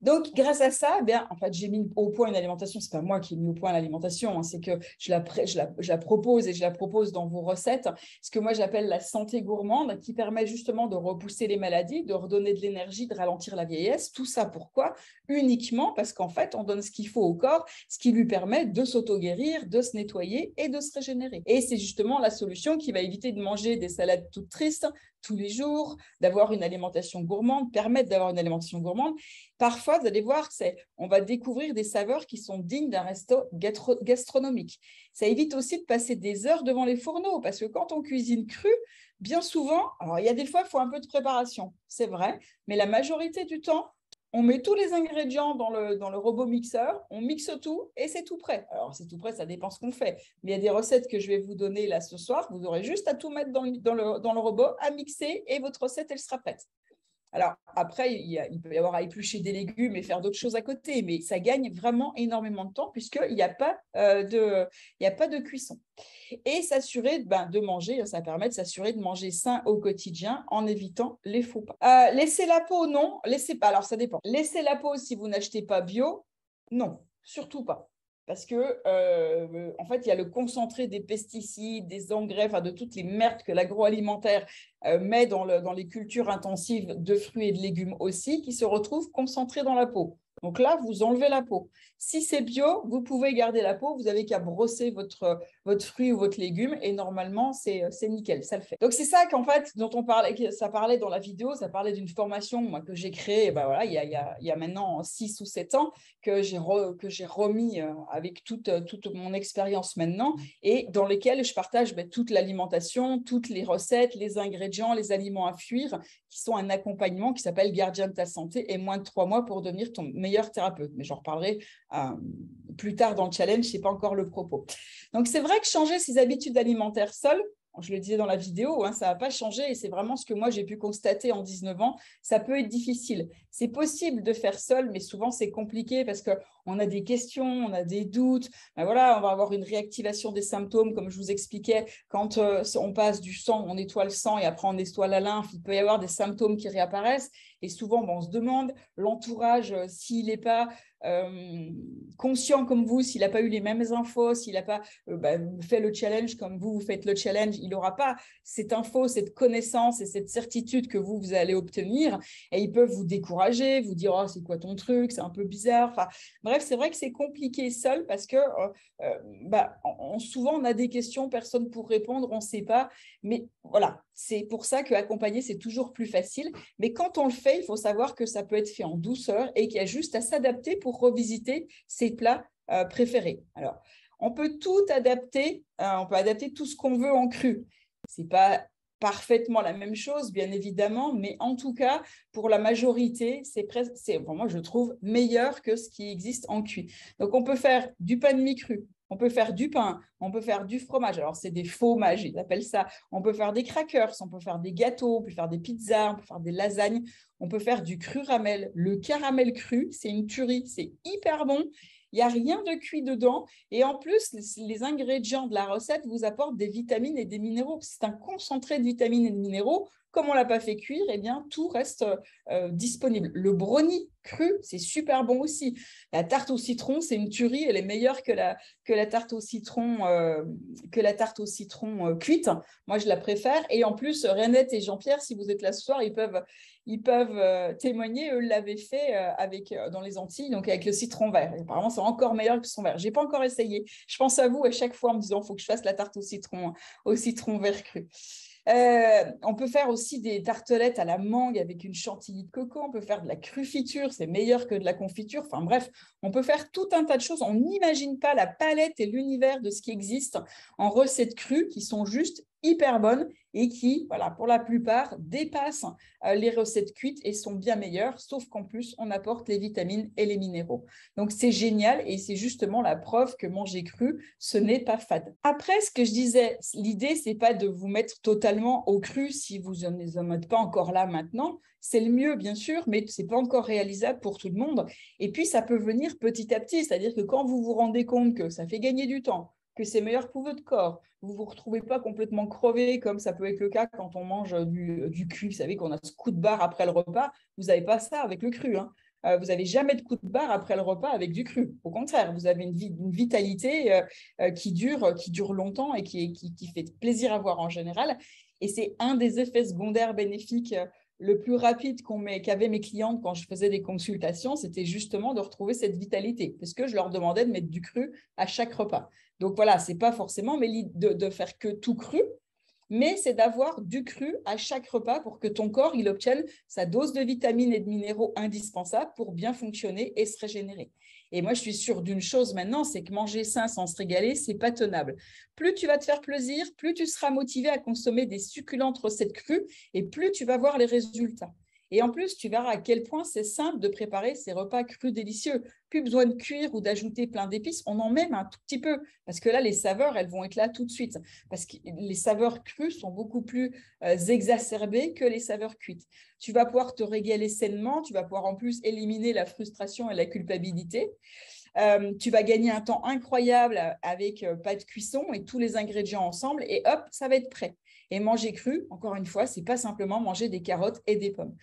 Donc, grâce à ça, eh bien, en fait, j'ai mis au point une alimentation. Ce n'est pas moi qui ai mis au point l'alimentation, hein, c'est que je la propose et je la propose dans vos recettes. Ce que moi, j'appelle la santé gourmande, qui permet justement de repousser les maladies, de redonner de l'énergie, de ralentir la vieillesse. Tout ça, pourquoi? Uniquement parce qu'en fait, on donne ce qu'il faut au corps, ce qui lui permet de s'auto-guérir, de se nettoyer et de se régénérer. Et c'est justement la solution qui va éviter de manger des salades toutes tristes tous les jours, d'avoir une alimentation gourmande, permettre d'avoir une alimentation gourmande. Parfois, vous allez voir, on va découvrir des saveurs qui sont dignes d'un resto gastronomique. Ça évite aussi de passer des heures devant les fourneaux, parce que quand on cuisine cru, bien souvent, alors il y a des fois, il faut un peu de préparation, c'est vrai, mais la majorité du temps, on met tous les ingrédients dans le robot mixeur, on mixe tout et c'est tout prêt. Alors, c'est tout prêt, ça dépend ce qu'on fait. Mais il y a des recettes que je vais vous donner là ce soir. Vous aurez juste à tout mettre dans le robot, à mixer et votre recette, elle sera prête. Alors, après, il peut y avoir à éplucher des légumes et faire d'autres choses à côté, mais ça gagne vraiment énormément de temps puisqu'il n'y a pas de cuisson. Et s'assurer de manger, ça permet de s'assurer de manger sain au quotidien en évitant les faux pas. Laisser la peau, non. Laissez pas, alors ça dépend. Laisser la peau si vous n'achetez pas bio, non, surtout pas. Parce que, en fait, il y a le concentré des pesticides, des engrais, de toutes les merdes que l'agroalimentaire met dans les cultures intensives de fruits et de légumes aussi, qui se retrouvent concentrés dans la peau. Donc là, vous enlevez la peau. Si c'est bio, vous pouvez garder la peau. Vous n'avez qu'à brosser votre fruit ou votre légume et normalement, c'est nickel, ça le fait. Donc, c'est ça qu'en fait, dont on parlait, ça parlait dans la vidéo, ça parlait d'une formation moi, que j'ai créée il y a maintenant 6 ou 7 ans que j'ai remis avec toute mon expérience maintenant et dans lesquelles je partage toute l'alimentation, toutes les recettes, les ingrédients, les aliments à fuir qui sont un accompagnement qui s'appelle Gardien de ta santé et moins de 3 mois pour devenir ton meilleur thérapeute. Mais j'en reparlerai plus tard dans le challenge, ce n'est pas encore le propos. Donc, c'est vrai que changer ses habitudes alimentaires seul, je le disais dans la vidéo, ça ne va pas changer et c'est vraiment ce que moi j'ai pu constater en 19 ans. Ça peut être difficile. C'est possible de faire seul, mais souvent c'est compliqué parce qu'on a des questions, on a des doutes. Voilà, on va avoir une réactivation des symptômes, comme je vous expliquais. Quand on passe du sang, on nettoie le sang et après on nettoie la lymphe, il peut y avoir des symptômes qui réapparaissent. Et souvent, on se demande, l'entourage, s'il n'est pas conscient comme vous, s'il n'a pas eu les mêmes infos, s'il n'a pas fait le challenge comme vous faites le challenge, il n'aura pas cette info, cette connaissance et cette certitude que vous allez obtenir. Et ils peuvent vous décourager, vous dire « Oh, c'est quoi ton truc? C'est un peu bizarre. » Bref, c'est vrai que c'est compliqué seul parce que souvent, on a des questions, personne pour répondre, on ne sait pas. Mais voilà, c'est pour ça qu'accompagner, c'est toujours plus facile. Mais quand on le fait, il faut savoir que ça peut être fait en douceur et qu'il y a juste à s'adapter pour revisiter ses plats préférés. Alors, on peut tout adapter, on peut adapter tout ce qu'on veut en cru. Ce n'est pas parfaitement la même chose, bien évidemment, mais en tout cas, pour la majorité, moi, je trouve meilleur que ce qui existe en cuit. Donc, on peut faire du pain de mie cru, on peut faire du pain, on peut faire du fromage. Alors, c'est des fromages, ils appellent ça. On peut faire des crackers, on peut faire des gâteaux, on peut faire des pizzas, on peut faire des lasagnes. On peut faire du cru ramel. Le caramel cru, c'est une tuerie, c'est hyper bon. Il n'y a rien de cuit dedans. Et en plus, les ingrédients de la recette vous apportent des vitamines et des minéraux. C'est un concentré de vitamines et de minéraux. Comme on ne l'a pas fait cuire, eh bien, tout reste disponible. Le brownie cru, c'est super bon aussi. La tarte au citron, c'est une tuerie. Elle est meilleure que la tarte au citron, cuite. Moi, je la préfère. Et en plus, Renette et Jean-Pierre, si vous êtes là ce soir, ils peuvent témoigner. Eux l'avaient fait dans les Antilles, donc avec le citron vert. Et apparemment, c'est encore meilleur que le citron vert. Je n'ai pas encore essayé. Je pense à vous à chaque fois en me disant il faut que je fasse la tarte au citron vert cru. On peut faire aussi des tartelettes à la mangue avec une chantilly de coco. On peut faire de la crufiture, c'est meilleur que de la confiture. Enfin bref, on peut faire tout un tas de choses. On n'imagine pas la palette et l'univers de ce qui existe en recettes crues qui sont juste hyper bonnes et qui, voilà, pour la plupart, dépassent les recettes cuites et sont bien meilleures, sauf qu'en plus, on apporte les vitamines et les minéraux. Donc, c'est génial et c'est justement la preuve que manger cru, ce n'est pas fade. Après, ce que je disais, l'idée, ce n'est pas de vous mettre totalement au cru si vous n'en êtes pas encore là maintenant. C'est le mieux, bien sûr, mais ce n'est pas encore réalisable pour tout le monde. Et puis, ça peut venir petit à petit, c'est-à-dire que quand vous vous rendez compte que ça fait gagner du temps, que c'est meilleur pour votre corps, vous ne vous retrouvez pas complètement crevé comme ça peut être le cas quand on mange du cuit. Vous savez qu'on a ce coup de barre après le repas. Vous n'avez pas ça avec le cru. vous n'avez jamais de coup de barre après le repas avec du cru. Au contraire, vous avez une vitalité qui dure longtemps et qui fait plaisir à voir en général. Et c'est un des effets secondaires bénéfiques le plus rapide qu'avaient mes clientes quand je faisais des consultations, c'était justement de retrouver cette vitalité, parce que je leur demandais de mettre du cru à chaque repas. Donc voilà, ce n'est pas forcément de faire que tout cru, mais c'est d'avoir du cru à chaque repas pour que ton corps il obtienne sa dose de vitamines et de minéraux indispensables pour bien fonctionner et se régénérer. Et moi, je suis sûre d'une chose maintenant, c'est que manger sain sans se régaler, c'est pas tenable. Plus tu vas te faire plaisir, plus tu seras motivé à consommer des succulentes recettes crues et plus tu vas voir les résultats. Et en plus, tu verras à quel point c'est simple de préparer ces repas crus délicieux. Plus besoin de cuire ou d'ajouter plein d'épices, on en met un tout petit peu, parce que là, les saveurs, elles vont être là tout de suite, parce que les saveurs crues sont beaucoup plus exacerbées que les saveurs cuites. Tu vas pouvoir te régaler sainement, tu vas pouvoir en plus éliminer la frustration et la culpabilité. Tu vas gagner un temps incroyable avec pas de cuisson et tous les ingrédients ensemble, et hop, ça va être prêt. Et manger cru, encore une fois, c'est pas simplement manger des carottes et des pommes.